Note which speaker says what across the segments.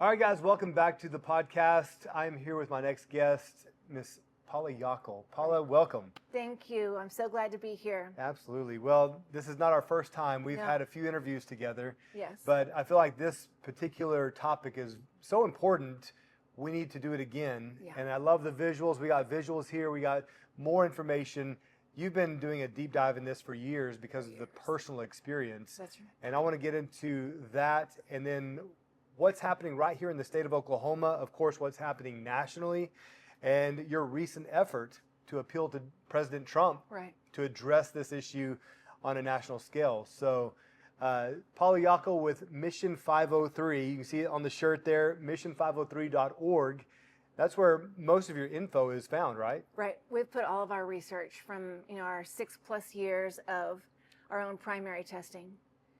Speaker 1: All right, guys, welcome back to the podcast. I'm here with my next guest, Miss Paula Yockel. Paula, welcome.
Speaker 2: Thank you. I'm so glad to be here.
Speaker 1: Absolutely. Well, this is not our first time. We've had a few interviews together.
Speaker 2: Yes.
Speaker 1: But I feel like this particular topic is so important, we need to do it again.
Speaker 2: Yeah.
Speaker 1: And I love the visuals. We got visuals here. We got more information. You've been doing a deep dive in this for years because of the personal experience.
Speaker 2: That's right.
Speaker 1: And I want to get into that and then what's happening right here in the state of Oklahoma, of course, what's happening nationally, and your recent effort to appeal to President Trump to address this issue on a national scale. So Paula Yockel with Mission 503, you can see it on the shirt there, mission503.org. That's where most of your info is found, right?
Speaker 2: Right. We've put all of our research from our 6+ years of our own primary testing.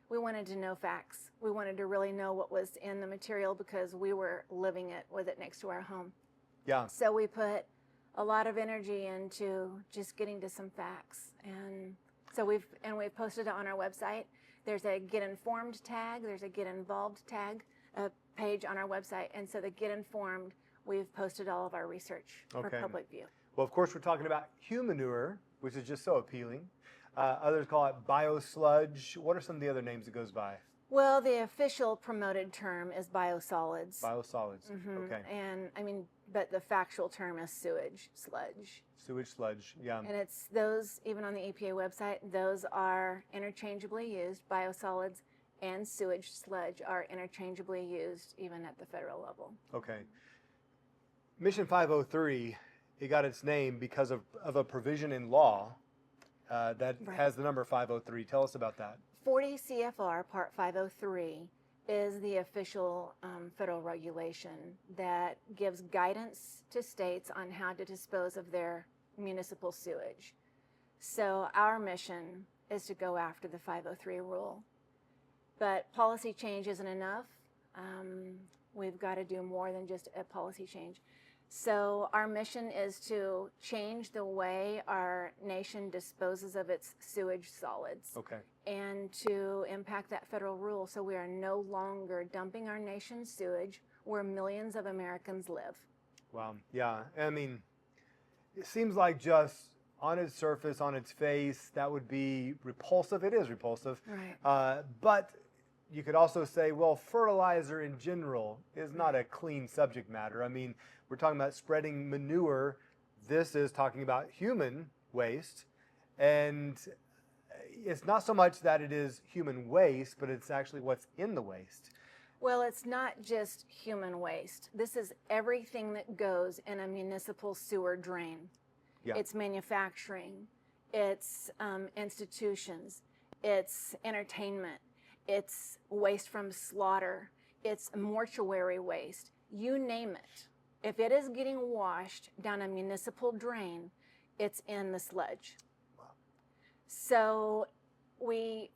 Speaker 2: We wanted to know facts. We wanted to really know what was in the material because we were living it with it next to our home.
Speaker 1: Yeah.
Speaker 2: So we put a lot of energy into just getting to some facts. And so we've posted it on our website. There's a Get Informed tag. There's a Get Involved tag page on our website. And so the Get Informed, we've posted all of our research for public view.
Speaker 1: Well, of course, we're talking about Humanure, which is just so appealing. Others call it BIO SLUDGE. What are some of the other names it goes by?
Speaker 2: Well, the official promoted term is Biosolids.
Speaker 1: Biosolids. Okay.
Speaker 2: And but the factual term is sewage sludge.
Speaker 1: Sewage sludge, yeah.
Speaker 2: And it's those, even on the EPA website, those are interchangeably used. Biosolids and sewage sludge are interchangeably used even at the federal level.
Speaker 1: Okay. Mission 503, it got its name because of a provision in law that has the number 503. Tell us about that.
Speaker 2: 40 CFR Part 503 is the official federal regulation that gives guidance to states on how to dispose of their municipal sewage. So our mission is to go after the 503 rule. But policy change isn't enough. We've got to do more than just a policy change. So our mission is to change the way our nation disposes of its sewage solids.
Speaker 1: Okay. And
Speaker 2: to impact that federal rule so we are no longer dumping our nation's sewage where millions of Americans live.
Speaker 1: Wow. Yeah. I mean, it seems like just on its surface, on its face, that would be repulsive. It is repulsive.
Speaker 2: Right.
Speaker 1: But you could also say, well, fertilizer in general is not a clean subject matter. I mean, we're talking about spreading manure. This is talking about human waste. And it's not so much that it is human waste, but it's actually what's in the waste.
Speaker 2: Well, it's not just human waste. This is everything that goes in a municipal sewer drain.
Speaker 1: Yeah.
Speaker 2: It's manufacturing, it's institutions, it's entertainment, it's waste from slaughter, it's mortuary waste, you name it. If it is getting washed down a municipal drain, it's in the sludge.
Speaker 1: Wow.
Speaker 2: So we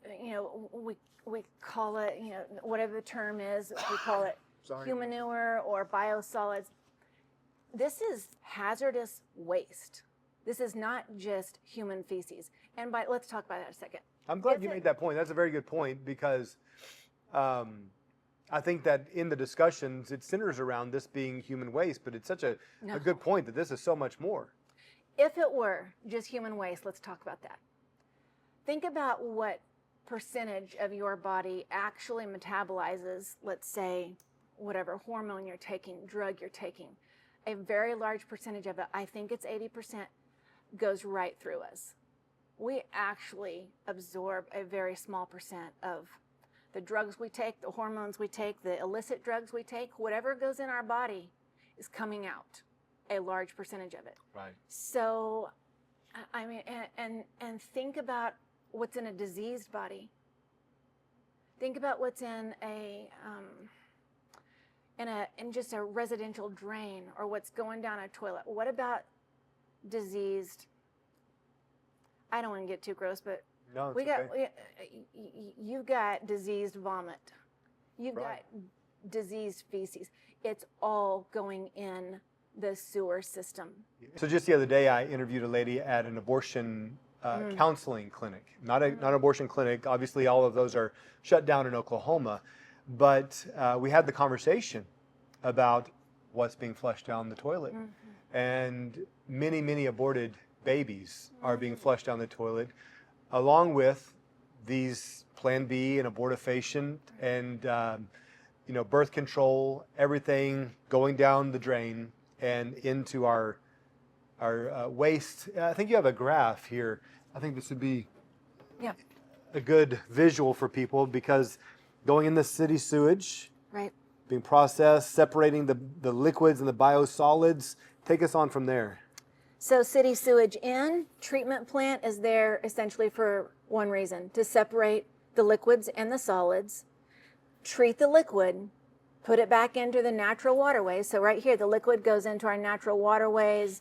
Speaker 2: call it, whatever the term is, we call it Humanure or Biosolids. This is hazardous waste. This is not just human feces. And let's talk about that a second.
Speaker 1: I'm glad you made that point. That's a very good point because I think that in the discussions, it centers around this being human waste, but it's such a good point that this is so much more.
Speaker 2: If it were just human waste, let's talk about that. Think about what percentage of your body actually metabolizes, let's say, whatever hormone you're taking, drug you're taking. A very large percentage of it, I think it's 80%, goes right through us. We actually absorb a very small percent of the drugs we take, the hormones we take, the illicit drugs we take, whatever goes in our body is coming out, a large percentage of it.
Speaker 1: Right.
Speaker 2: So, I mean, and think about what's in a diseased body. Think about what's in in just a residential drain or what's going down a toilet. What about diseased? I don't want to get too gross, but
Speaker 1: no,
Speaker 2: you've got diseased vomit. You've got diseased feces. It's all going in the sewer system.
Speaker 1: So just the other day, I interviewed a lady at an abortion counseling clinic, not an abortion clinic. Obviously, all of those are shut down in Oklahoma. But we had the conversation, about what's being flushed down the toilet. And many, many aborted babies are being flushed down the toilet, along with these Plan B and abortifacient and birth control, everything going down the drain and into our waste. I think you have a graph here. I think this would be a good visual for people, because going in the city sewage,
Speaker 2: right,
Speaker 1: being processed, separating the liquids and the biosolids. Take us on from there.
Speaker 2: So city sewage in, treatment plant is there essentially for one reason, to separate the liquids and the solids, treat the liquid, put it back into the natural waterways. So right here, the liquid goes into our natural waterways,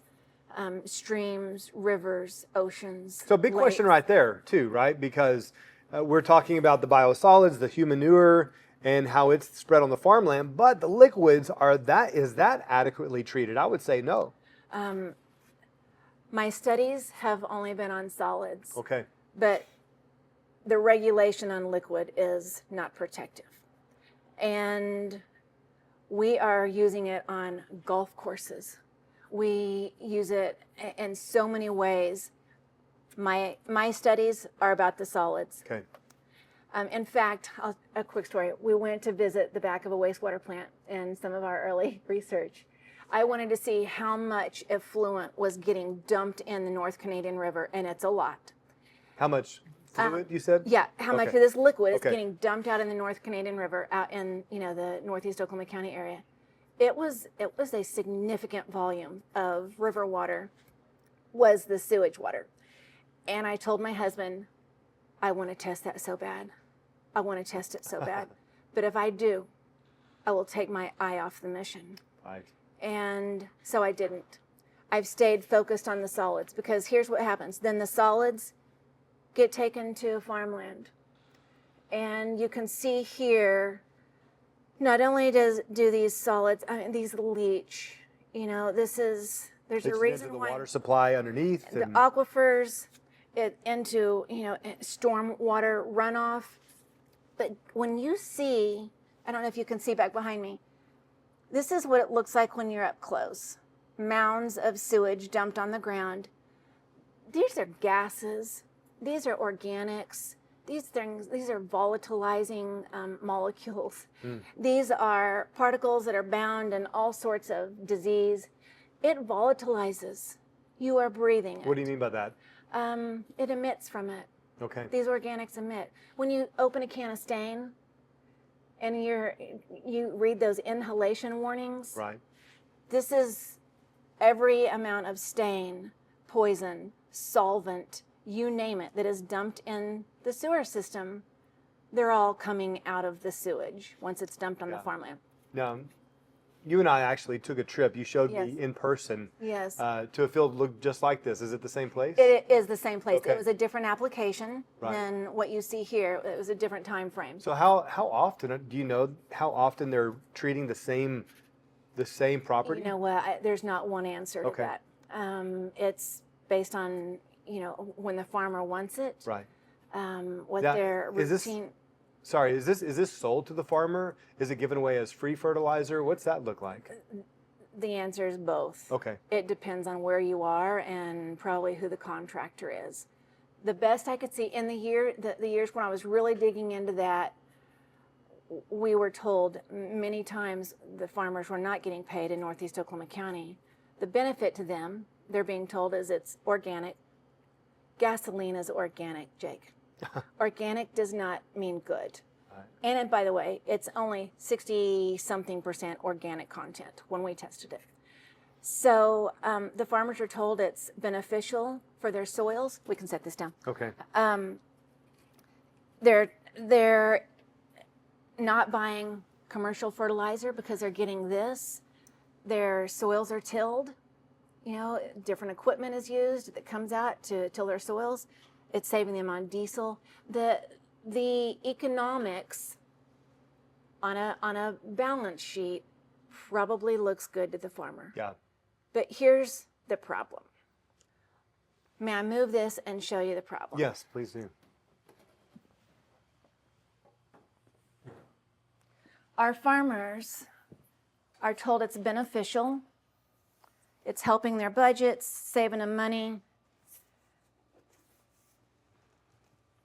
Speaker 2: streams, rivers, oceans.
Speaker 1: So big
Speaker 2: lakes.
Speaker 1: question right there too, right? Because we're talking about the biosolids, the Humanure, and how it's spread on the farmland, but the liquids is that adequately treated? I would say no.
Speaker 2: My studies have only been on solids.
Speaker 1: Okay.
Speaker 2: But the regulation on liquid is not protective. And we are using it on golf courses. We use it in so many ways. My studies are about the solids.
Speaker 1: Okay.
Speaker 2: In fact, a quick story. We went to visit the back of a wastewater plant in some of our early research. I wanted to see how much effluent was getting dumped in the North Canadian River, and it's a lot.
Speaker 1: How much fluid, you said?
Speaker 2: Yeah, how much of this liquid is
Speaker 1: Okay.
Speaker 2: getting dumped out in the North Canadian River, out in the Northeast Oklahoma County area. It was a significant volume of river water, was the sewage water. And I told my husband, I want to test that so bad. I want to test it so bad. But if I do, I will take my eye off the mission.
Speaker 1: Right.
Speaker 2: And so I didn't. I've stayed focused on the solids, because here's what happens. Then the solids get taken to farmland. And you can see here, not only do these solids, these leach, there's a reason
Speaker 1: the
Speaker 2: why
Speaker 1: water supply underneath.
Speaker 2: the aquifers, into, storm water runoff. But when you see, I don't know if you can see back behind me, this is what it looks like when you're up close. Mounds of sewage dumped on the ground. These are gases. These are organics. These are volatilizing molecules. These are particles that are bound in all sorts of disease. It volatilizes. You are breathing it.
Speaker 1: What do you mean by that?
Speaker 2: It emits from it.
Speaker 1: Okay.
Speaker 2: These organics emit. When you open a can of stain and you read those inhalation warnings,
Speaker 1: Right.
Speaker 2: this is every amount of stain, poison, solvent, you name it, that is dumped in the sewer system. They're all coming out of the sewage once it's dumped on the farmland.
Speaker 1: Now, you and I actually took a trip. You showed
Speaker 2: Yes.
Speaker 1: me in person
Speaker 2: Yes.
Speaker 1: To a field that looked just like this. Is it the same place?
Speaker 2: It is the same place.
Speaker 1: Okay.
Speaker 2: It was a different application
Speaker 1: Right.
Speaker 2: than what you see here. It was a different time frame.
Speaker 1: So how often, do you know how often they're treating the same property?
Speaker 2: You know what? There's not one answer to
Speaker 1: Okay.
Speaker 2: that. It's based on when the farmer wants it.
Speaker 1: Right.
Speaker 2: What
Speaker 1: Now,
Speaker 2: their
Speaker 1: is this-
Speaker 2: routine.
Speaker 1: Sorry, is this sold to the farmer? Is it given away as free fertilizer? What's that look like?
Speaker 2: The answer is both.
Speaker 1: Okay.
Speaker 2: It depends on where you are and probably who the contractor is. The best I could see in the years when I was really digging into that, we were told many times the farmers were not getting paid in Northeast Oklahoma County. The benefit to them, they're being told, is it's organic. Gasoline is organic, Jake. Organic does not mean good.
Speaker 1: Right.
Speaker 2: And by the way, it's only 60-something% organic content when we tested it. So the farmers are told it's beneficial for their soils. We can set this down.
Speaker 1: Okay.
Speaker 2: They're not buying commercial fertilizer because they're getting this. Their soils are tilled. Different equipment is used that comes out to till their soils. It's saving them on diesel. The economics on a balance sheet probably looks good to the farmer.
Speaker 1: Yeah.
Speaker 2: But here's the problem. May I move this and show you the problem?
Speaker 1: Yes, please do.
Speaker 2: Our farmers are told it's beneficial, it's helping their budgets, saving them money.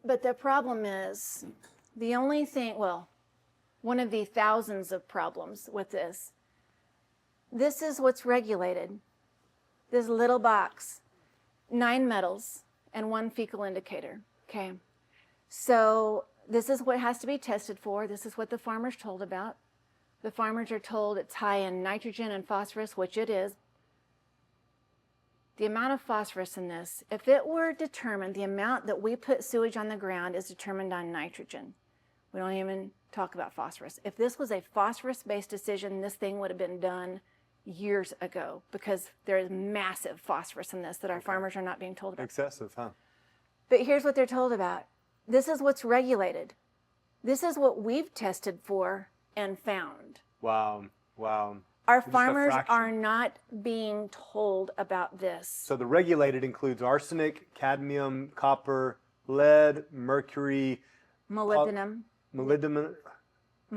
Speaker 2: But the problem is, the only thing, well, one of the thousands of problems with this is what's regulated. This little box, 9 metals and 1 fecal indicator, okay? So this is what has to be tested for. This is what the farmer's told about. The farmers are told it's high in nitrogen and phosphorus, which it is. The amount of phosphorus in this, if it were determined, the amount that we put sewage on the ground is determined on nitrogen. We don't even talk about phosphorus. If this was a phosphorus-based decision, this thing would have been done years ago, because there is massive phosphorus in this that our farmers are not being told about.
Speaker 1: Excessive, huh?
Speaker 2: But here's what they're told about. This is what's regulated. This is what we've tested for and found.
Speaker 1: Wow, wow.
Speaker 2: Our farmers are not being told about this. So
Speaker 1: the regulated includes arsenic, cadmium, copper, lead, mercury,
Speaker 2: molybdenum.
Speaker 1: Molybdenum.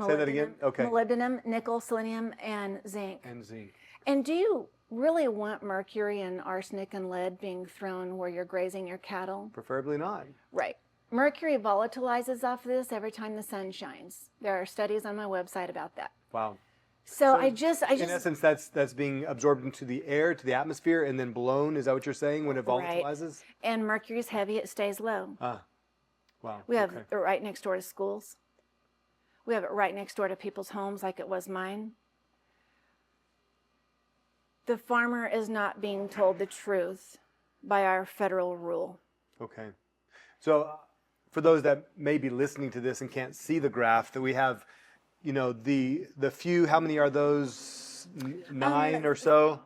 Speaker 1: Say that again? Okay.
Speaker 2: Molybdenum, nickel, selenium, and zinc.
Speaker 1: And zinc.
Speaker 2: And do you really want mercury and arsenic and lead being thrown where you're grazing your cattle?
Speaker 1: Preferably not.
Speaker 2: Right. Mercury volatilizes off of this every time the sun shines. There are studies on my website about that.
Speaker 1: Wow.
Speaker 2: So I just
Speaker 1: in essence, that's being absorbed into the air, to the atmosphere, and then blown. Is that what you're saying when it volatilizes?
Speaker 2: Right. And mercury's heavy, it stays low.
Speaker 1: Ah, wow.
Speaker 2: We have it right next door to schools. We have it right next door to people's homes, like it was mine. The farmer is not being told the truth by our federal rule.
Speaker 1: Okay. So for those that may be listening to this and can't see the graph, that we have, you know, the few, how many are those? 9 or so?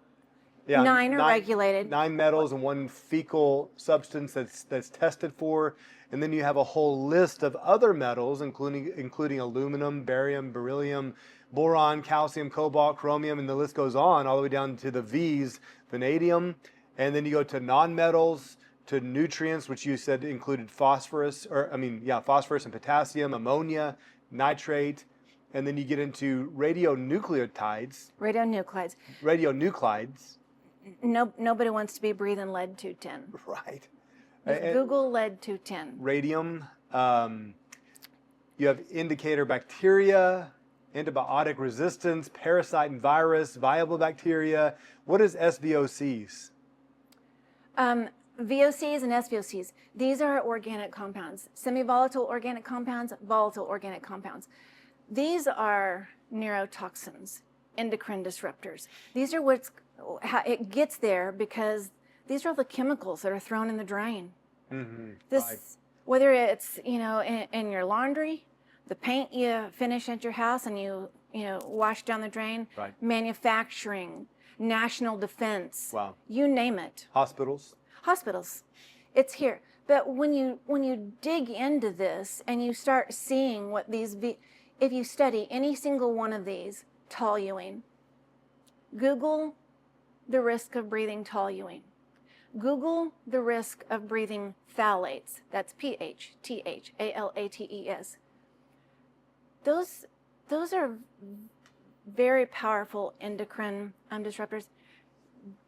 Speaker 1: Yeah,
Speaker 2: 9 are regulated.
Speaker 1: 9 metals and 1 fecal substance that's tested for. And then you have a whole list of other metals, including aluminum, barium, beryllium, boron, calcium, cobalt, chromium, and the list goes on all the way down to the V's, vanadium. And then you go to non-metals, to nutrients, which you said included phosphorus, phosphorus and potassium, ammonia, nitrate. And then you get into radionuclides. Radionuclides.
Speaker 2: Nobody wants to be breathing lead-210.
Speaker 1: Right.
Speaker 2: Just Google lead-210.
Speaker 1: Radium. You have indicator bacteria, antibiotic resistance, parasite and virus, viable bacteria. What is SVOCs?
Speaker 2: VOCs and SVOCs, these are organic compounds. Semi-volatile organic compounds, volatile organic compounds. These are neurotoxins, endocrine disruptors. These are how it gets there, because these are all the chemicals that are thrown in the drain.
Speaker 1: Right.
Speaker 2: Whether it's, in your laundry, the paint you finish at your house and you wash down the drain,
Speaker 1: right.
Speaker 2: Manufacturing, national defense,
Speaker 1: wow.
Speaker 2: You name it.
Speaker 1: Hospitals,
Speaker 2: it's here. But when you dig into this and you start seeing what if you study any single one of these, toluene, Google the risk of breathing toluene. Google the risk of breathing phthalates. That's PHTHALATES. Those are very powerful endocrine disruptors.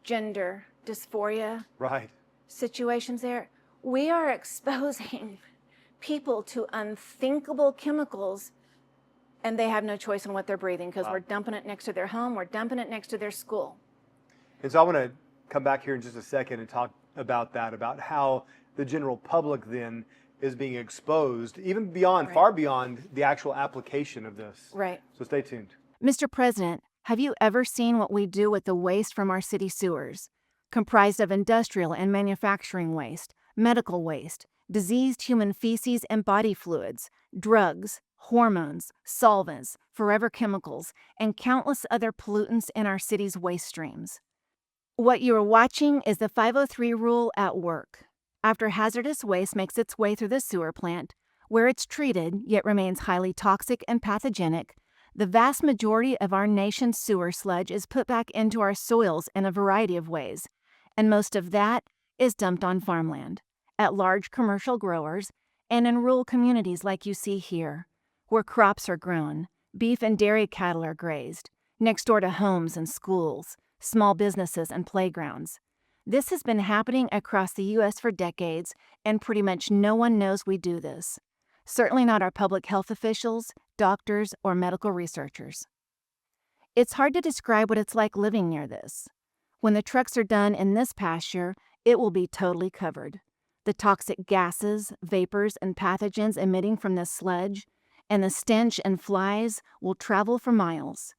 Speaker 2: Gender dysphoria.
Speaker 1: Right.
Speaker 2: Situations there. We are exposing people to unthinkable chemicals, and they have no choice in what they're breathing, because we're dumping it next to their home, we're dumping it next to their school.
Speaker 1: And so I want to come back here in just a second and talk about that, about how the general public then is being exposed, even beyond, far beyond the actual application of this.
Speaker 2: Right.
Speaker 1: So stay tuned.
Speaker 3: Mr. President, have you ever seen what we do with the waste from our city sewers? Comprised of industrial and manufacturing waste, medical waste, diseased human feces and body fluids, drugs, hormones, solvents, forever chemicals, and countless other pollutants in our city's waste streams. What you are watching is the 503 rule at work. After hazardous waste makes its way through the sewer plant, where it's treated yet remains highly toxic and pathogenic, the vast majority of our nation's sewer sludge is put back into our soils in a variety of ways, and most of that is dumped on farmland, at large commercial growers, and in rural communities like you see here, where crops are grown, beef and dairy cattle are grazed, next door to homes and schools, small businesses and playgrounds. This has been happening across the U.S. for decades, and pretty much no one knows we do this. Certainly not our public health officials, doctors, or medical researchers. It's hard to describe what it's like living near this. When the trucks are done in this pasture, it will be totally covered. The toxic gases, vapors, and pathogens emitting from this sludge, and the stench and flies will travel for miles.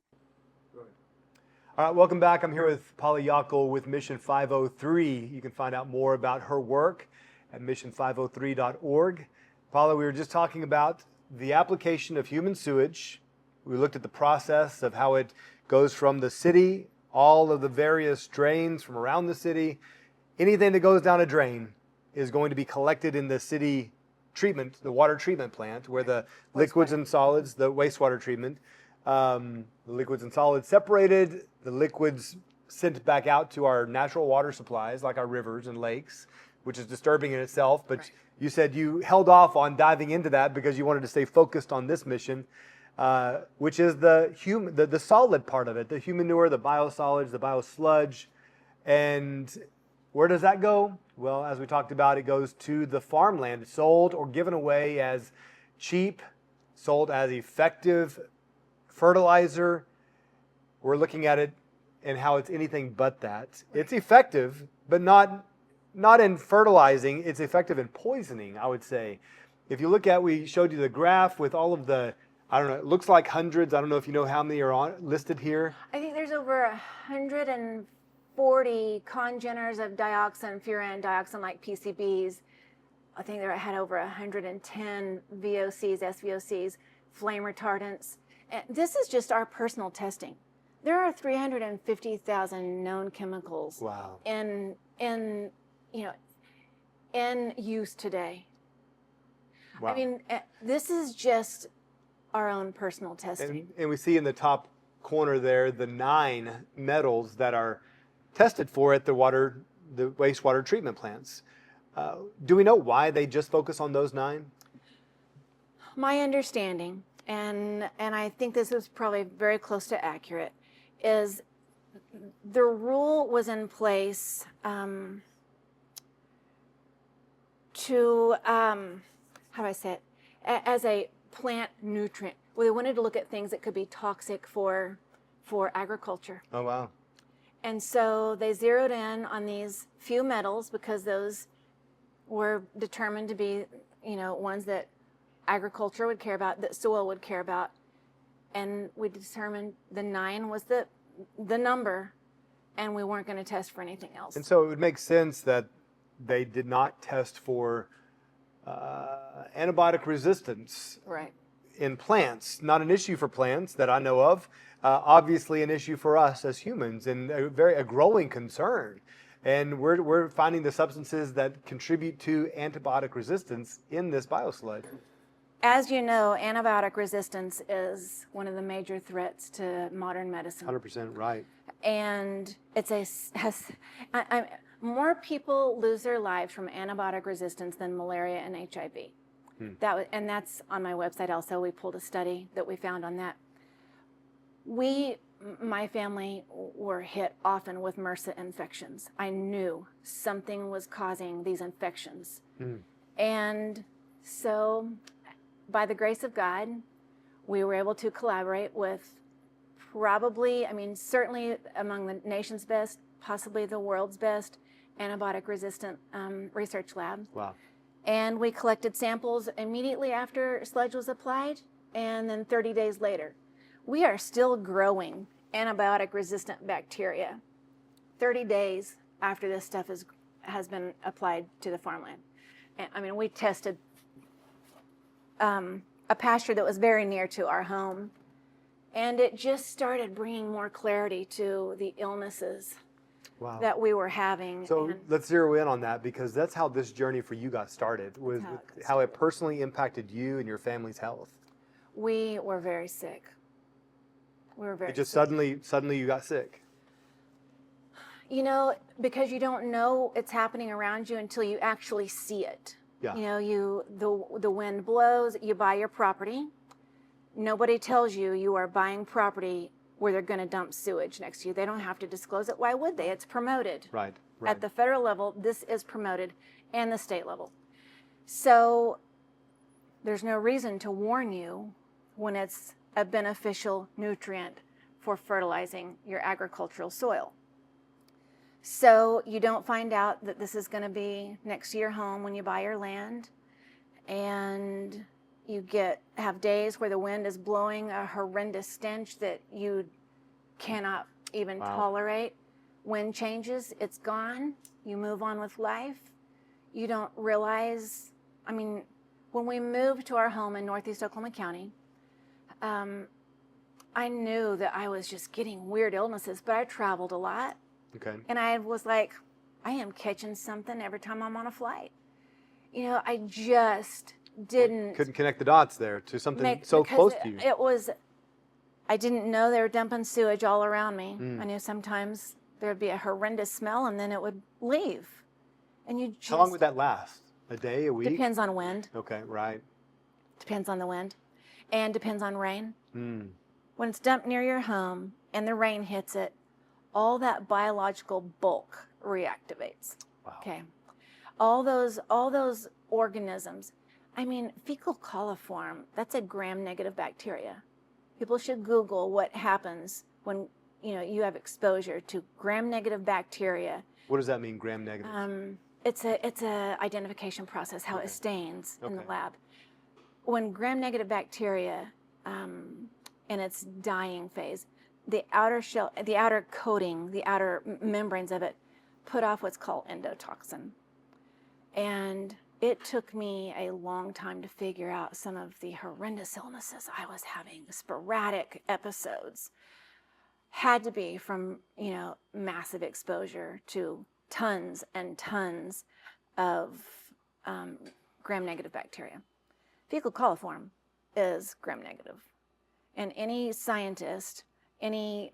Speaker 1: All right, welcome back. I'm here with Paula with Mission 503. You can find out more about her work at mission503.org. Paula, we were just talking about the application of human sewage. We looked at the process of how it goes from the city, all of the various drains from around the city. Anything that goes down a drain is going to be collected in the city treatment, the water treatment plant, where the liquids and solids, the wastewater treatment, the liquids and solids separated, the liquids sent back out to our natural water supplies, like our rivers and lakes, which is disturbing in itself. But you said you held off on diving into that because you wanted to stay focused on this mission, which is the solid part of it, the Humanure, the Biosolids, the BioSludge. And where does that go? Well, as we talked about, it goes to the farmland, sold or given away as cheap, sold as effective fertilizer. We're looking at it and how it's anything but that. It's effective, but not in fertilizing. It's effective in poisoning, I would say. If you look at, we showed you the graph with all of the, I don't know, it looks like hundreds. I don't know if you know how many are listed here.
Speaker 2: I think there's over 140 congeners of dioxin, furan, dioxin like PCBs. I think they had over 110 VOCs, SVOCs, flame retardants. And this is just our personal testing. There are 350,000 known chemicals in use today. Wow. I mean, this is just our own personal testing.
Speaker 1: And we see in the top corner there the 9 metals that are tested for at the wastewater treatment plants. Do we know why they just focus on those 9?
Speaker 2: My understanding, and I think this is probably very close to accurate, is the rule was in place to, how do I say it, as a plant nutrient. Well, they wanted to look at things that could be toxic for agriculture.
Speaker 1: Oh, wow.
Speaker 2: And so they zeroed in on these few metals because those were determined to be, ones that agriculture would care about, that soil would care about. And we determined the 9 was the number, and we weren't going to test for anything else.
Speaker 1: And so it would make sense that they did not test for antibiotic resistance in plants. Not an issue for plants that I know of. Obviously an issue for us as humans, and a growing concern. And we're finding the substances that contribute to antibiotic resistance in this biosludge.
Speaker 2: As you know, antibiotic resistance is one of the major threats to modern medicine.
Speaker 1: 100% right.
Speaker 2: And more people lose their lives from antibiotic resistance than malaria and HIV. And that's on my website also. We pulled a study that we found on that. My family were hit often with MRSA infections. I knew something was causing these infections. And so, by the grace of God, we were able to collaborate with certainly among the nation's best, possibly the world's best antibiotic resistant research lab.
Speaker 1: Wow.
Speaker 2: And we collected samples immediately after sludge was applied, and then 30 days later. We are still growing antibiotic resistant bacteria 30 days after this stuff has been applied to the farmland. And we tested a pasture that was very near to our home, and it just started bringing more clarity to the illnesses that we were having.
Speaker 1: So let's zero in on that, because that's how this journey for you got started, with how it personally impacted you and your family's health.
Speaker 2: We were very sick. We were very
Speaker 1: sick. Suddenly you got sick.
Speaker 2: Because you don't know it's happening around you until you actually see it. Yeah. The wind blows, you buy your property. Nobody tells you you are buying property where they're going to dump sewage next to you. They don't have to disclose it. Why would they? It's promoted.
Speaker 1: Right.
Speaker 2: At the federal level, this is promoted, and the state level. So there's no reason to warn you when it's a beneficial nutrient for fertilizing your agricultural soil. So you don't find out that this is going to be next to your home when you buy your land, and you have days where the wind is blowing a horrendous stench that you cannot even tolerate. Wind changes, it's gone. You move on with life. You don't realize, I mean, when we moved to our home in Northeast Oklahoma County, I knew that I was just getting weird illnesses, but I traveled a lot.
Speaker 1: Okay.
Speaker 2: And I was like, I am catching something every time I'm on a flight. You know, I just couldn't
Speaker 1: connect the dots there to something so close to you.
Speaker 2: I didn't know they were dumping sewage all around me. I knew sometimes there'd be a horrendous smell and then it would leave. And you just...
Speaker 1: How long would that last? A day, a week?
Speaker 2: Depends on wind.
Speaker 1: Okay, right.
Speaker 2: Depends on the wind. And depends on rain. When it's dumped near your home and the rain hits it, all that biological bulk reactivates.
Speaker 1: Wow.
Speaker 2: Okay. All those organisms. I mean, fecal coliform, that's a gram-negative bacteria. People should Google what happens when you have exposure to gram-negative bacteria.
Speaker 1: What does that mean, gram-negative?
Speaker 2: It's a identification process, how it stains in the lab. When gram-negative bacteria in its dying phase, the outer shell, the outer coating, the outer membranes of it put off what's called endotoxin. And it took me a long time to figure out some of the horrendous illnesses I was having, sporadic episodes. Had to be from, massive exposure to tons and tons of gram-negative bacteria. Fecal coliform is gram-negative. And any scientist, any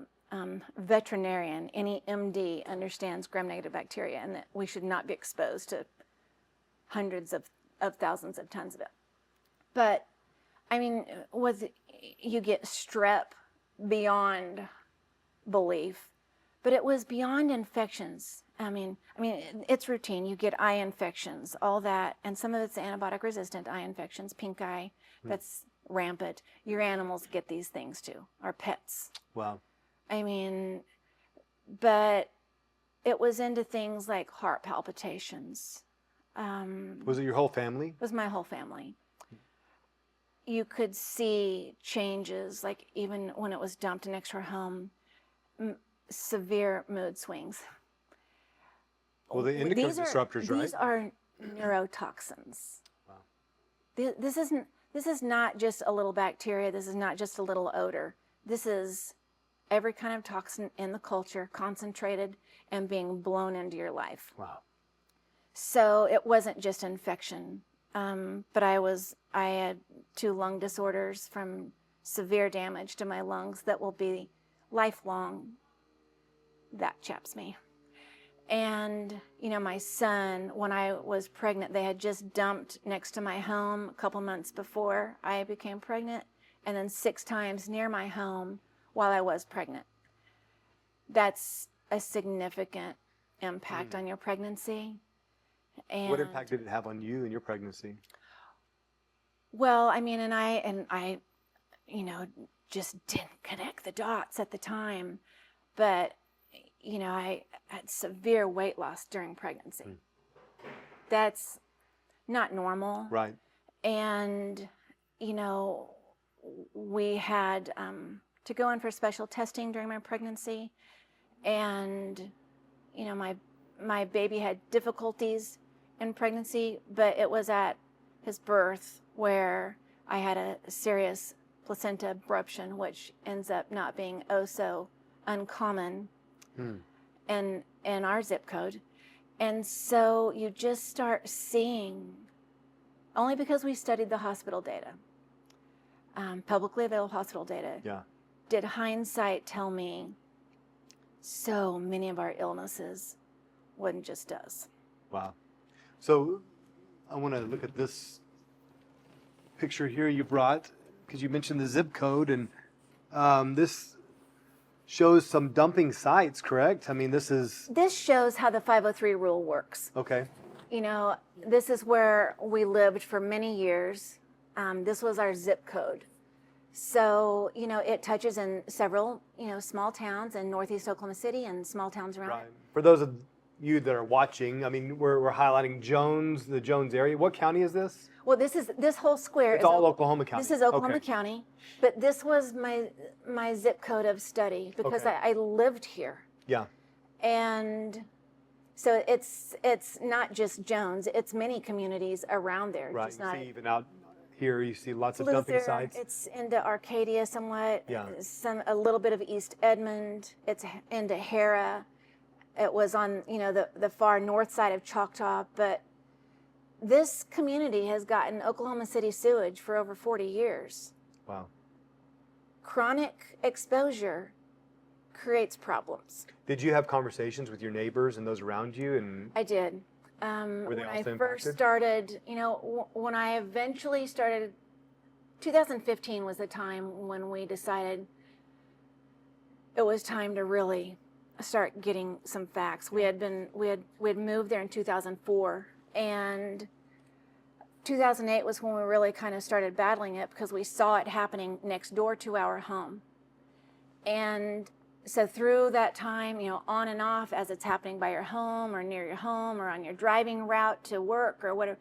Speaker 2: veterinarian, any MD understands gram-negative bacteria and that we should not be exposed to hundreds of thousands of tons of it. But, I mean, you get strep beyond belief, but it was beyond infections. I mean, it's routine. You get eye infections, all that, and some of it's antibiotic-resistant eye infections, pink eye, that's rampant. Your animals get these things too, our pets.
Speaker 1: Wow.
Speaker 2: I mean, but it was into things like heart palpitations.
Speaker 1: Was it your whole family?
Speaker 2: It was my whole family. You could see changes, like even when it was dumped next to our home, severe mood swings.
Speaker 1: Well, the endocrine disruptors, right?
Speaker 2: These are neurotoxins.
Speaker 1: Wow.
Speaker 2: This is not just a little bacteria. This is not just a little odor. This is every kind of toxin in the culture concentrated and being blown into your life.
Speaker 1: Wow.
Speaker 2: So it wasn't just infection, but I had 2 lung disorders from severe damage to my lungs that will be lifelong. That chaps me. And, my son, when I was pregnant, they had just dumped next to my home a couple months before I became pregnant, and then 6 times near my home while I was pregnant. That's a significant impact on your pregnancy. And
Speaker 1: what impact did it have on you and your pregnancy?
Speaker 2: Well, I mean, and I, just didn't connect the dots at the time, but, I had severe weight loss during pregnancy. That's not normal.
Speaker 1: Right.
Speaker 2: And, we had to go in for special testing during my pregnancy, and, my baby had difficulties in pregnancy, but it was at his birth where I had a serious placenta abruption, which ends up not being so uncommon in our zip code. And so you just start seeing, only because we studied the hospital data, publicly available hospital data, did hindsight tell me so many of our illnesses wasn't just us.
Speaker 1: Wow. So I want to look at this picture here you brought, because you mentioned the zip code, and this shows some dumping sites, correct? I mean, this
Speaker 2: shows how the 503 rule works.
Speaker 1: Okay.
Speaker 2: You know, this is where we lived for many years. This was our zip code. So, you know, it touches in several, you know, small towns in northeast Oklahoma City and small towns around.
Speaker 1: Right. For those of you that are watching, I mean, we're highlighting the Jones area. What county is this?
Speaker 2: Well, this whole square
Speaker 1: It's
Speaker 2: is
Speaker 1: all Oklahoma County.
Speaker 2: This is Oklahoma County, but this was my zip code of study because I lived here.
Speaker 1: Yeah.
Speaker 2: And so it's not just Jones, it's many communities around there.
Speaker 1: Right.
Speaker 2: Just
Speaker 1: You
Speaker 2: not
Speaker 1: see even out here, you see lots of
Speaker 2: Luther,
Speaker 1: dumping sites.
Speaker 2: It's into Arcadia somewhat.
Speaker 1: Yeah.
Speaker 2: A little bit of East Edmond. It's into Hera. It was on, you know, the far north side of Choctaw, but this community has gotten Oklahoma City sewage for over 40 years.
Speaker 1: Wow.
Speaker 2: Chronic exposure creates problems.
Speaker 1: Did you have conversations with your neighbors and those around you? And
Speaker 2: I did.
Speaker 1: were they
Speaker 2: When
Speaker 1: also
Speaker 2: I first
Speaker 1: impacted?
Speaker 2: started, you know, when I eventually started, 2015 was the time when we decided it was time to really start getting some facts. We had moved there in 2004, and 2008 was when we really kind of started battling it because we saw it happening next door to our home. And so through that time, you know, on and off as it's happening by your home or near your home or on your driving route to work or whatever,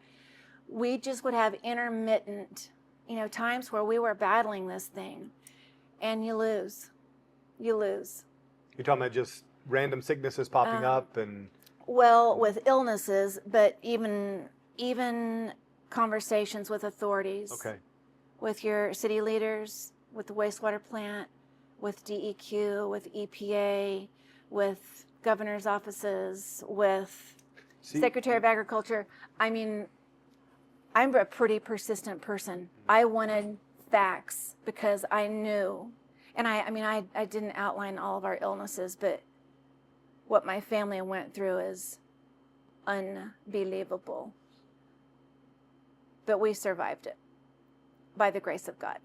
Speaker 2: we just would have intermittent, you know, times where we were battling this thing, and you lose. You're
Speaker 1: talking about just random sicknesses popping up and...
Speaker 2: Well, with illnesses, but even conversations with authorities.
Speaker 1: Okay.
Speaker 2: With your city leaders, with the wastewater plant, with DEQ, with EPA, with governor's offices, with Secretary of Agriculture. I mean, I'm a pretty persistent person. I wanted facts because I knew, and I didn't outline all of our illnesses, but what my family went through is unbelievable. But we survived it by the grace of God.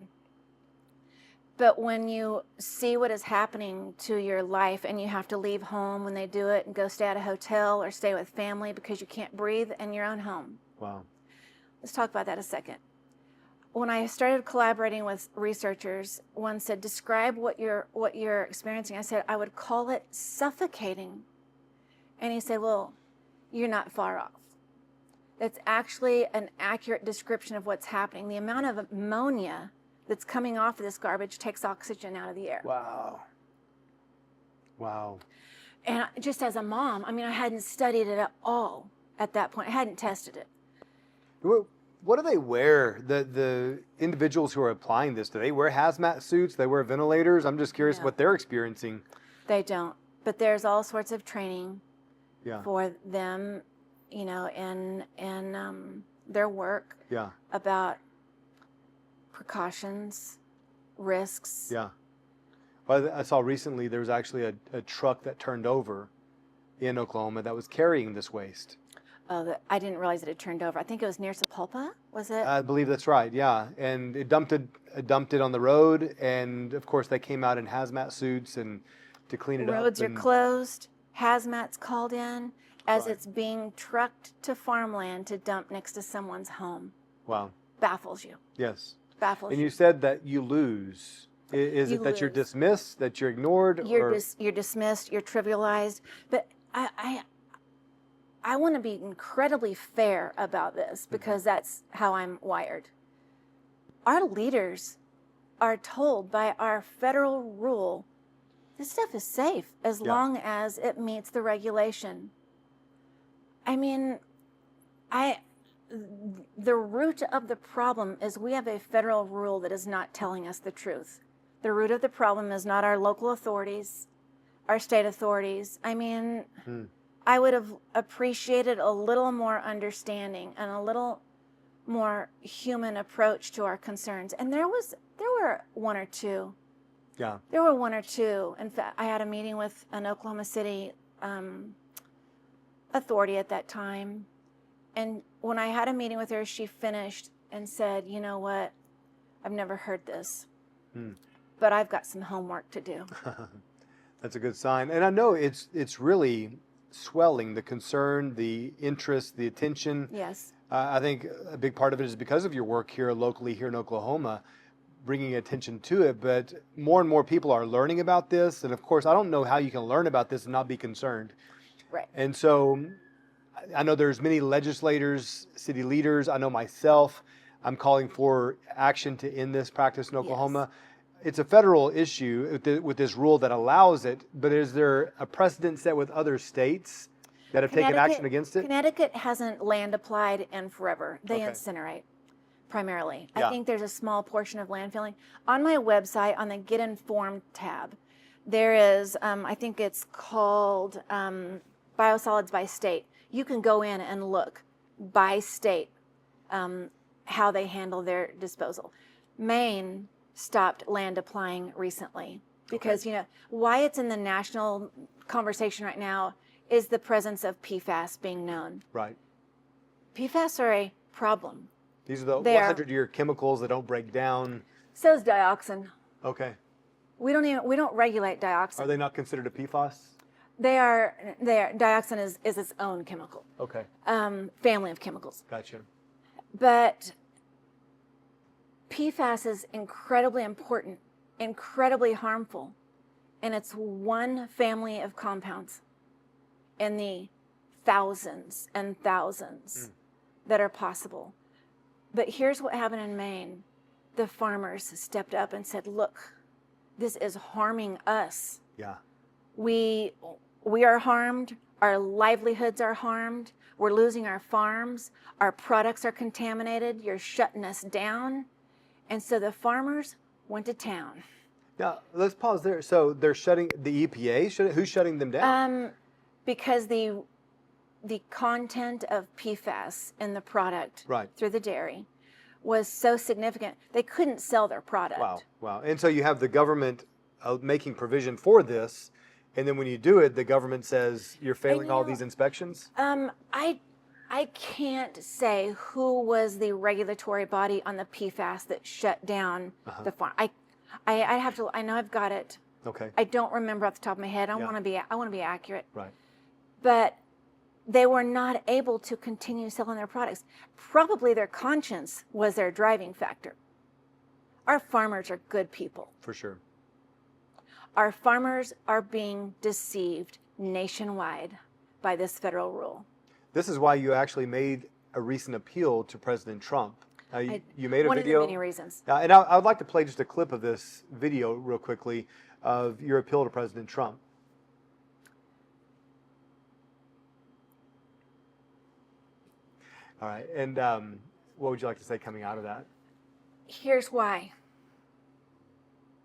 Speaker 2: But when you see what is happening to your life and you have to leave home when they do it and go stay at a hotel or stay with family because you can't breathe in your own home.
Speaker 1: Wow.
Speaker 2: Let's talk about that a second. When I started collaborating with researchers, one said, describe what you're experiencing. I said, I would call it suffocating. And he said, well, you're not far off. That's actually an accurate description of what's happening. The amount of ammonia that's coming off of this garbage takes oxygen out of the air.
Speaker 1: Wow. Wow.
Speaker 2: And just as a mom, I mean, I hadn't studied it at all at that point. I hadn't tested it.
Speaker 1: What do they wear? The individuals who are applying this, do they wear hazmat suits? They wear ventilators? I'm just curious what they're experiencing.
Speaker 2: They don't. But there's all sorts of training
Speaker 1: Yeah.
Speaker 2: for them, you know, in their work
Speaker 1: Yeah.
Speaker 2: about precautions, risks.
Speaker 1: Yeah. Well, I saw recently there was actually a truck that turned over in Oklahoma that was carrying this waste.
Speaker 2: Oh, I didn't realize it had turned over. I think it was near Sapulpa, was it?
Speaker 1: I believe that's right, yeah. And it dumped it on the road, and of course they came out in hazmat suits and to clean it up.
Speaker 2: Roads are closed, hazmat's called in as it's being trucked to farmland to dump next to someone's home.
Speaker 1: Wow.
Speaker 2: Baffles you.
Speaker 1: Yes.
Speaker 2: Baffles
Speaker 1: And
Speaker 2: you.
Speaker 1: you said that you lose. Is it that you're dismissed, that you're ignored?
Speaker 2: You're dismissed, you're trivialized. But I want to be incredibly fair about this because that's how I'm wired. Our leaders are told by our federal rule, this stuff is safe as long as it meets the regulation. I mean, the root of the problem is we have a federal rule that is not telling us the truth. The root of the problem is not our local authorities, our state authorities. I mean, I would have appreciated a little more understanding and a little more human approach to our concerns. And there were one or two.
Speaker 1: Yeah.
Speaker 2: There were one or two. In fact, I had a meeting with an Oklahoma City authority at that time. And when I had a meeting with her, she finished and said, you know what, I've never heard this, but I've got some homework to do.
Speaker 1: That's a good sign. And I know it's really swelling, the concern, the interest, the attention.
Speaker 2: Yes.
Speaker 1: I think a big part of it is because of your work here locally here in Oklahoma, bringing attention to it. But more and more people are learning about this. And of course, I don't know how you can learn about this and not be concerned.
Speaker 2: Right.
Speaker 1: And so I know there's many legislators, city leaders. I know myself, I'm calling for action to end this practice in Oklahoma. Yes. It's a federal issue with this rule that allows it, but is there a precedent set with other states that have taken action against it?
Speaker 2: Connecticut hasn't land applied in forever. They incinerate primarily. Yeah. I think there's a small portion of landfilling. On my website, on the Get Informed tab, there is, I think it's called Biosolids by state. You can go in and look by state how they handle their disposal. Maine stopped land applying recently because, you know, why it's in the national conversation right now is the presence of PFAS being known.
Speaker 1: Right.
Speaker 2: PFAS are a problem.
Speaker 1: These are the 100-year chemicals that don't break down.
Speaker 2: So is dioxin.
Speaker 1: Okay.
Speaker 2: We don't regulate dioxin.
Speaker 1: Are they not considered a PFAS?
Speaker 2: They are. Dioxin is its own chemical.
Speaker 1: Okay.
Speaker 2: Family of chemicals.
Speaker 1: Gotcha.
Speaker 2: But PFAS is incredibly important, incredibly harmful, and it's one family of compounds in the thousands and thousands that are possible. But here's what happened in Maine. The farmers stepped up and said, look, this is harming us.
Speaker 1: Yeah.
Speaker 2: We are harmed, our livelihoods are harmed, we're losing our farms, our products are contaminated, you're shutting us down. And so the farmers went to town.
Speaker 1: Now, let's pause there. So they're shutting, the EPA, who's shutting them down?
Speaker 2: Because the content of PFAS in the product through the dairy was so significant, they couldn't sell their product.
Speaker 1: Wow. And so you have the government making provision for this, and then when you do it, the government says you're failing all these inspections?
Speaker 2: I can't say who was the regulatory body on the PFAS that shut down the farm. I have to. I know I've got it.
Speaker 1: Okay.
Speaker 2: I don't remember off the top of my head. I want to be accurate.
Speaker 1: Right.
Speaker 2: But they were not able to continue selling their products. Probably their conscience was their driving factor. Our farmers are good people.
Speaker 1: For sure.
Speaker 2: Our farmers are being deceived nationwide by this federal rule.
Speaker 1: This is why you actually made a recent appeal to President Trump. You made a video.
Speaker 2: One of the many reasons.
Speaker 1: And I would like to play just a clip of this video real quickly of your appeal to President Trump. All right. And what would you like to say coming out of that?
Speaker 2: Here's why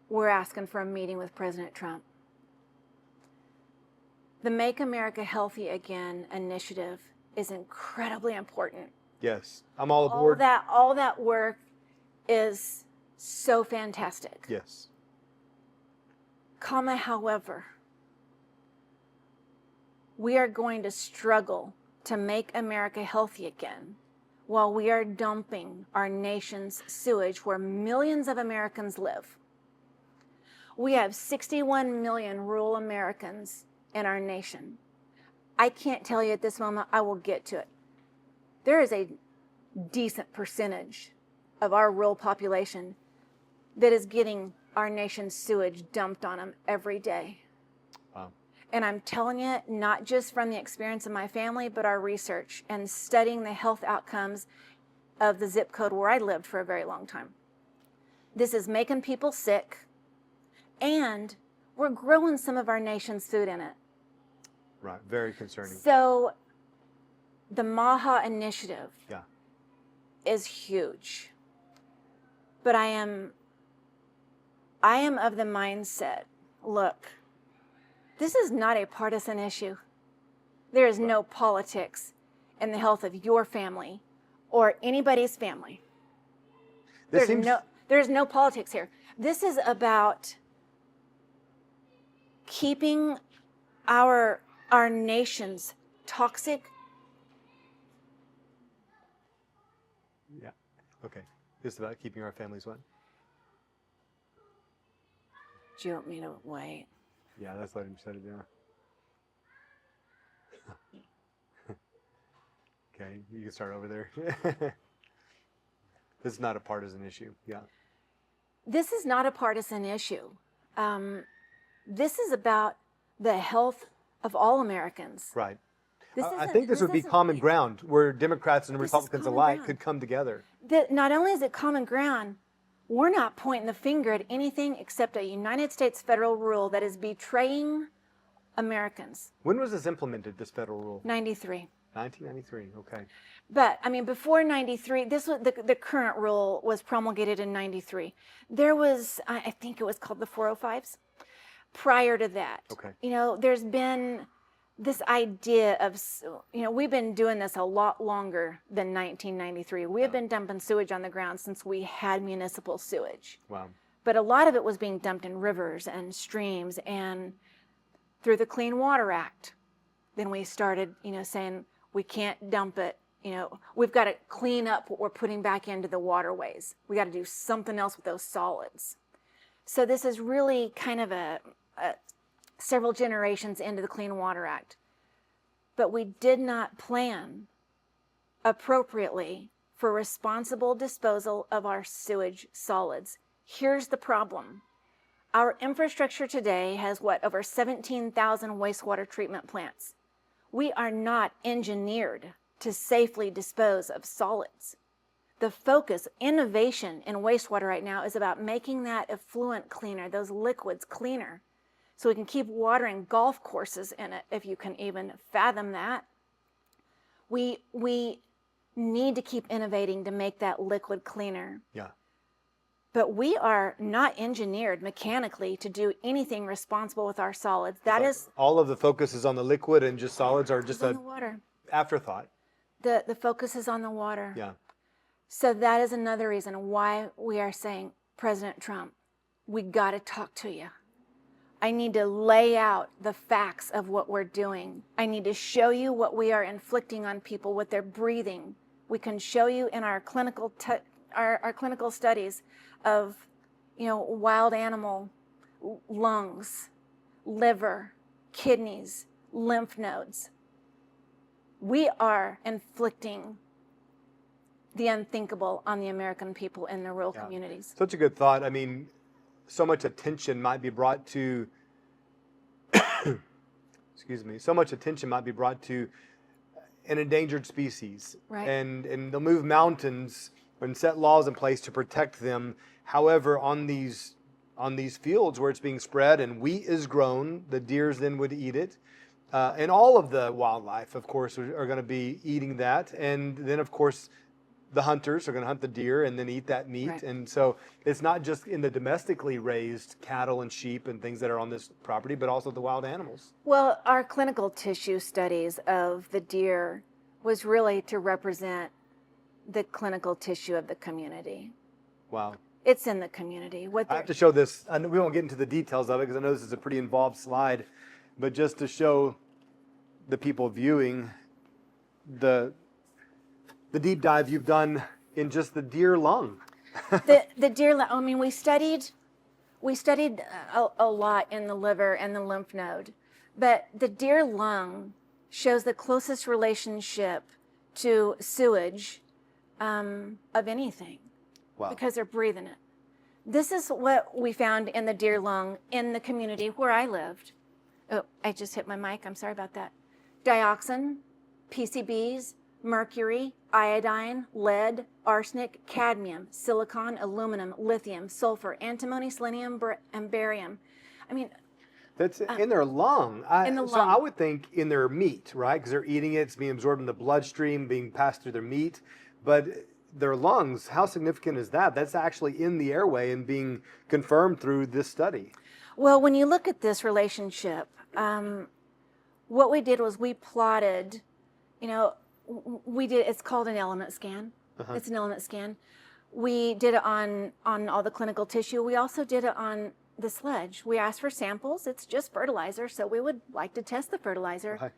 Speaker 2: we're asking for a meeting with President Trump. The Make America Healthy Again initiative is incredibly important.
Speaker 1: Yes, I'm all aboard.
Speaker 2: All that work is so fantastic.
Speaker 1: Yes.
Speaker 2: However, we are going to struggle to make America healthy again while we are dumping our nation's sewage where millions of Americans live. We have 61 million rural Americans in our nation. I can't tell you at this moment, I will get to it. There is a decent percentage of our rural population that is getting our nation's sewage dumped on them every day.
Speaker 1: Wow.
Speaker 2: And I'm telling you, not just from the experience of my family, but our research and studying the health outcomes of the zip code where I lived for a very long time. This is making people sick, and we're growing some of our nation's food in it.
Speaker 1: Right, very concerning.
Speaker 2: So the MAHA initiative is huge. But I am of the mindset, look, this is not a partisan issue. There is no politics in the health of your family or anybody's family. There's no politics here. This is about keeping our nation's toxic.
Speaker 1: Yeah. Okay. This is about keeping our families what?
Speaker 2: Do you want me to wait?
Speaker 1: Yeah, let's let him shut it down. Okay, you can start over there. This is not a partisan issue. Yeah.
Speaker 2: This is not a partisan issue. This is about the health of all Americans.
Speaker 1: Right. I think this would be common ground where Democrats and Republicans alike could come together.
Speaker 2: Not only is it common ground, we're not pointing the finger at anything except a United States federal rule that is betraying Americans.
Speaker 1: When was this implemented, this federal rule?
Speaker 2: 93.
Speaker 1: 1993, okay.
Speaker 2: But, I mean, before 93, this was the current rule was promulgated in 93. There was, I think it was called the 405s. Prior to that,
Speaker 1: okay.
Speaker 2: You know, there's been this idea of, you know, we've been doing this a lot longer than 1993. We have been dumping sewage on the ground since we had municipal sewage.
Speaker 1: Wow.
Speaker 2: But a lot of it was being dumped in rivers and streams, and through the Clean Water Act, then we started, you know, saying we can't dump it. You know, we've got to clean up what we're putting back into the waterways. We got to do something else with those solids. So this is really kind of a several generations into the Clean Water Act. But we did not plan appropriately for responsible disposal of our sewage solids. Here's the problem. Our infrastructure today has, over 17,000 wastewater treatment plants. We are not engineered to safely dispose of solids. The focus, innovation in wastewater right now is about making that effluent cleaner, those liquids cleaner, so we can keep watering golf courses in it, if you can even fathom that. We need to keep innovating to make that liquid cleaner.
Speaker 1: Yeah.
Speaker 2: But we are not engineered mechanically to do anything responsible with our solids. That is
Speaker 1: all of the focus is on the liquid, and just solids are just
Speaker 2: on the water.
Speaker 1: Afterthought.
Speaker 2: The focus is on the water.
Speaker 1: Yeah.
Speaker 2: So that is another reason why we are saying, President Trump, we got to talk to you. I need to lay out the facts of what we're doing. I need to show you what we are inflicting on people with their breathing. We can show you in our clinical our clinical studies of, you know, wild animal lungs, liver, kidneys, lymph nodes. We are inflicting the unthinkable on the American people in the rural communities.
Speaker 1: Such a good thought. I mean, so much attention might be brought to, excuse me, so much attention might be brought to an endangered species.
Speaker 2: Right.
Speaker 1: And they'll move mountains and set laws in place to protect them. However, on these fields where it's being spread and wheat is grown, the deers then would eat it. And all of the wildlife, of course, are going to be eating that. And then, of course, the hunters are going to hunt the deer and then eat that meat. Right. And so it's not just in the domestically raised cattle and sheep and things that are on this property, but also the wild animals.
Speaker 2: Well, our clinical tissue studies of the deer was really to represent the clinical tissue of the community.
Speaker 1: Wow.
Speaker 2: It's in the community.
Speaker 1: I have to show this. I know we won't get into the details of it because I know this is a pretty involved slide, but just to show the people viewing the deep dive you've done in just the deer lung.
Speaker 2: the deer lung. I mean, we studied a lot in the liver and the lymph node, but the deer lung shows the closest relationship to sewage of anything.
Speaker 1: Wow.
Speaker 2: Because they're breathing it. This is what we found in the deer lung in the community where I lived. Oh, I just hit my mic. I'm sorry about that. Dioxin, PCBs, mercury, iodine, lead, arsenic, cadmium, silicon, aluminum, lithium, sulfur, antimony, selenium, and barium. I mean,
Speaker 1: that's in their lung.
Speaker 2: In the lung.
Speaker 1: So I would think in their meat, right? Because they're eating it, it's being absorbed in the bloodstream, being passed through their meat. But their lungs, how significant is that? That's actually in the airway and being confirmed through this study.
Speaker 2: Well, when you look at this relationship, what we did was we plotted, you know, it's called an element scan. Uh-huh. It's an element scan. We did it on all the clinical tissue. We also did it on the sludge. We asked for samples. It's just fertilizer, so we would like to test the fertilizer. Okay.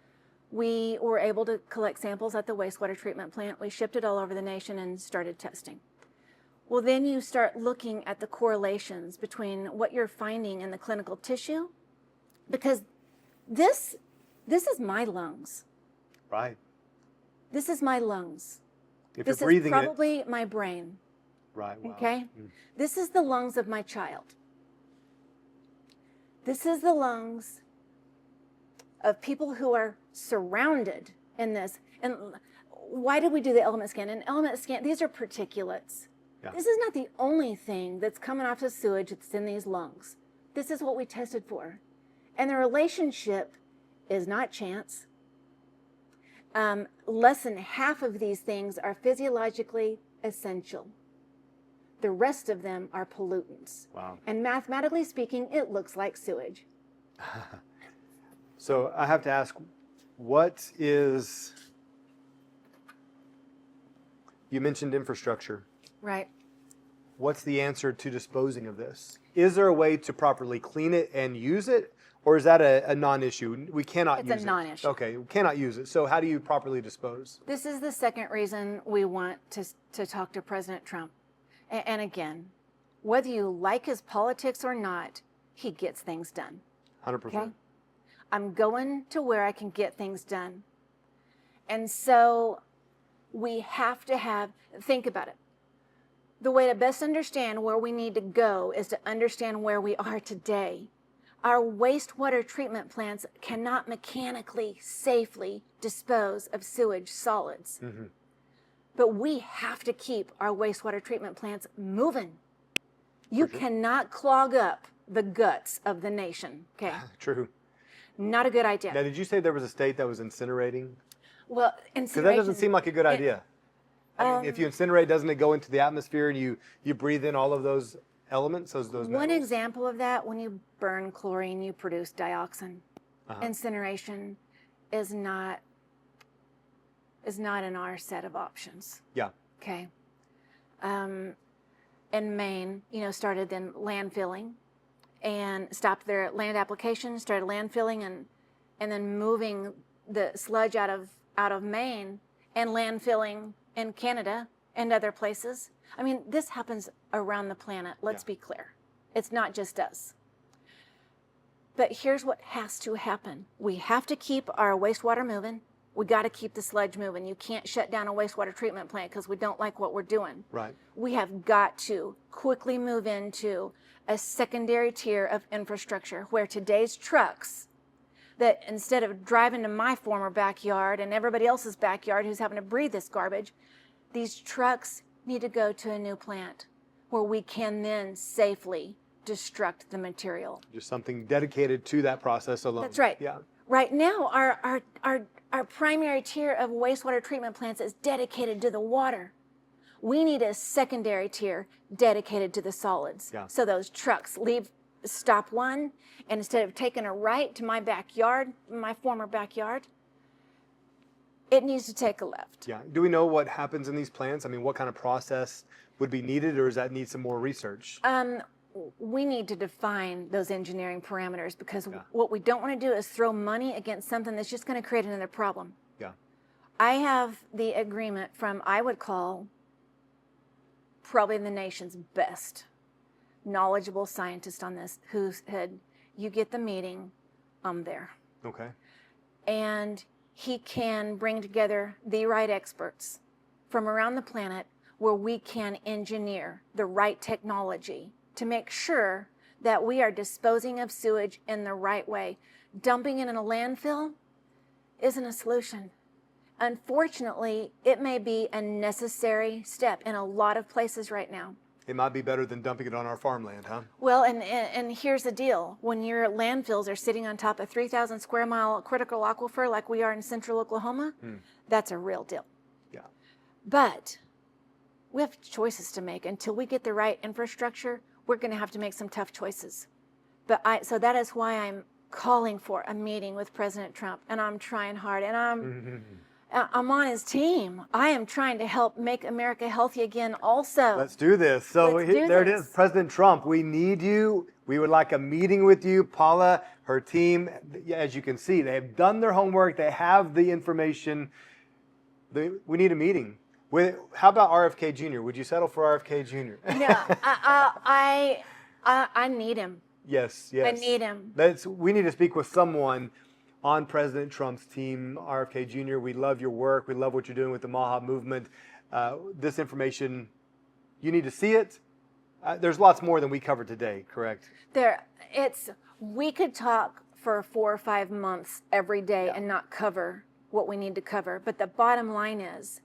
Speaker 2: We were able to collect samples at the wastewater treatment plant. We shipped it all over the nation and started testing. Well, then you start looking at the correlations between what you're finding in the clinical tissue Because this is my lungs.
Speaker 1: Right.
Speaker 2: This is my lungs.
Speaker 1: If
Speaker 2: This
Speaker 1: you're
Speaker 2: is
Speaker 1: breathing
Speaker 2: probably my brain.
Speaker 1: Right. Wow.
Speaker 2: Okay? This is the lungs of my child. This is the lungs of people who are surrounded in this. And why did we do the element scan? An element scan, these are particulates.
Speaker 1: Yeah.
Speaker 2: This is not the only thing that's coming off the sewage that's in these lungs. This is what we tested for. And the relationship is not chance. Less than half of these things are physiologically essential. The rest of them are pollutants.
Speaker 1: Wow.
Speaker 2: And mathematically speaking, it looks like sewage.
Speaker 1: So I have to ask, what is, you mentioned infrastructure.
Speaker 2: Right.
Speaker 1: What's the answer to disposing of this? Is there a way to properly clean it and use it? Or is that a non-issue? We cannot use it.
Speaker 2: It's a non-issue.
Speaker 1: Okay, we cannot use it. So how do you properly dispose?
Speaker 2: This is the second reason we want to talk to President Trump. And again, whether you like his politics or not, he gets things done.
Speaker 1: 100%.
Speaker 2: Okay? I'm going to where I can get things done. And so we have to think about it. The way to best understand where we need to go is to understand where we are today. Our wastewater treatment plants cannot mechanically safely dispose of sewage solids.
Speaker 1: Mm-hmm.
Speaker 2: But we have to keep our wastewater treatment plants moving. You cannot clog up the guts of the nation, okay?
Speaker 1: True.
Speaker 2: Not a good idea.
Speaker 1: Now, did you say there was a state that was incinerating?
Speaker 2: Well,
Speaker 1: Because that doesn't seem like a good idea. I mean, if you incinerate, doesn't it go into the atmosphere and you breathe in all of those elements, those metals?
Speaker 2: One example of that, when you burn chlorine, you produce dioxin.
Speaker 1: Uh-huh.
Speaker 2: Incineration is not in our set of options.
Speaker 1: Yeah.
Speaker 2: Okay. In Maine, started then landfilling and stopped their land application, started landfilling and then moving the sludge out of Maine and landfilling in Canada and other places. I mean, this happens around the planet. Let's be clear. It's not just us. But here's what has to happen. We have to keep our wastewater moving. We got to keep the sludge moving. You can't shut down a wastewater treatment plant because we don't like what we're doing.
Speaker 1: Right.
Speaker 2: We have got to quickly move into a secondary tier of infrastructure where today's trucks, that instead of driving to my former backyard and everybody else's backyard who's having to breathe this garbage, these trucks need to go to a new plant where we can then safely destruct the material.
Speaker 1: Just something dedicated to that process alone.
Speaker 2: That's right.
Speaker 1: Yeah.
Speaker 2: Right now, our primary tier of wastewater treatment plants is dedicated to the water. We need a secondary tier dedicated to the solids.
Speaker 1: Yeah.
Speaker 2: So those trucks leave stop one, and instead of taking a right to my backyard, my former backyard, it needs to take a left.
Speaker 1: Yeah. Do we know what happens in these plants? I mean, what kind of process would be needed, or does that need some more research?
Speaker 2: We need to define those engineering parameters because what we don't want to do is throw money against something that's just going to create another problem.
Speaker 1: Yeah.
Speaker 2: I have the agreement from, I would call, probably the nation's best knowledgeable scientist on this, who said, you get the meeting, I'm there.
Speaker 1: Okay.
Speaker 2: And he can bring together the right experts from around the planet where we can engineer the right technology to make sure that we are disposing of sewage in the right way. Dumping it in a landfill isn't a solution. Unfortunately, it may be a necessary step in a lot of places right now.
Speaker 1: It might be better than dumping it on our farmland, huh?
Speaker 2: Well, and here's the deal. When your landfills are sitting on top of 3,000 square mile critical aquifer like we are in central Oklahoma, that's a real deal.
Speaker 1: Yeah.
Speaker 2: But we have choices to make. Until we get the right infrastructure, we're going to have to make some tough choices. So that is why I'm calling for a meeting with President Trump, and I'm trying hard, and I'm on his team. I am trying to help make America healthy again also.
Speaker 1: Let's do this. So there it is, President Trump. We need you. We would like a meeting with you. Paula, her team, as you can see, they have done their homework. They have the information. We need a meeting. How about RFK Jr.? Would you settle for RFK Jr.?
Speaker 2: No, I need him.
Speaker 1: Yes, yes.
Speaker 2: I need him.
Speaker 1: We need to speak with someone on President Trump's team, RFK Jr. We love your work. We love what you're doing with the Maha movement. This information, you need to see it. There's lots more than we covered today, correct?
Speaker 2: We could talk for 4 or 5 months every day and not cover what we need to cover. But the bottom line is,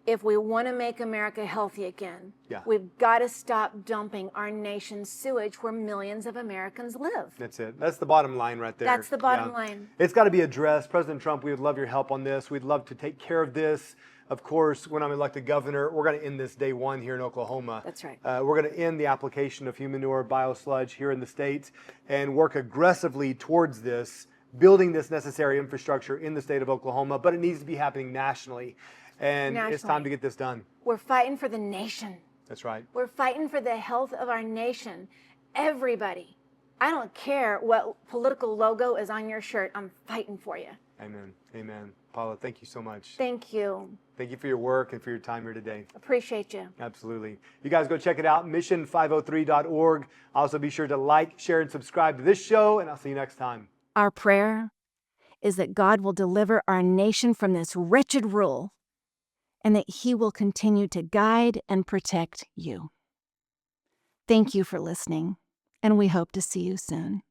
Speaker 2: if we want to make America healthy again, we've got to stop dumping our nation's sewage where millions of Americans live.
Speaker 1: That's it. That's the bottom line right there.
Speaker 2: That's the bottom line.
Speaker 1: It's got to be addressed. President Trump, we would love your help on this. We'd love to take care of this. Of course, when I'm elected governor, we're going to end this day one here in Oklahoma.
Speaker 2: That's right.
Speaker 1: We're going to end the application of Humanure BioSludge here in the state and work aggressively towards this, building this necessary infrastructure in the state of Oklahoma, but it needs to be happening nationally. And it's time to get this done.
Speaker 2: We're fighting for the nation.
Speaker 1: That's right.
Speaker 2: We're fighting for the health of our nation. Everybody. I don't care what political logo is on your shirt. I'm fighting for you.
Speaker 1: Amen. Amen. Paula, thank you so much.
Speaker 2: Thank you.
Speaker 1: Thank you for your work and for your time here today.
Speaker 2: Appreciate you.
Speaker 1: Absolutely. You guys go check it out, mission503.org. Also be sure to like, share, and subscribe to this show, and I'll see you next time.
Speaker 3: Our prayer is that God will deliver our nation from this wretched rule, and that He will continue to guide and protect you. Thank you for listening, and we hope to see you soon.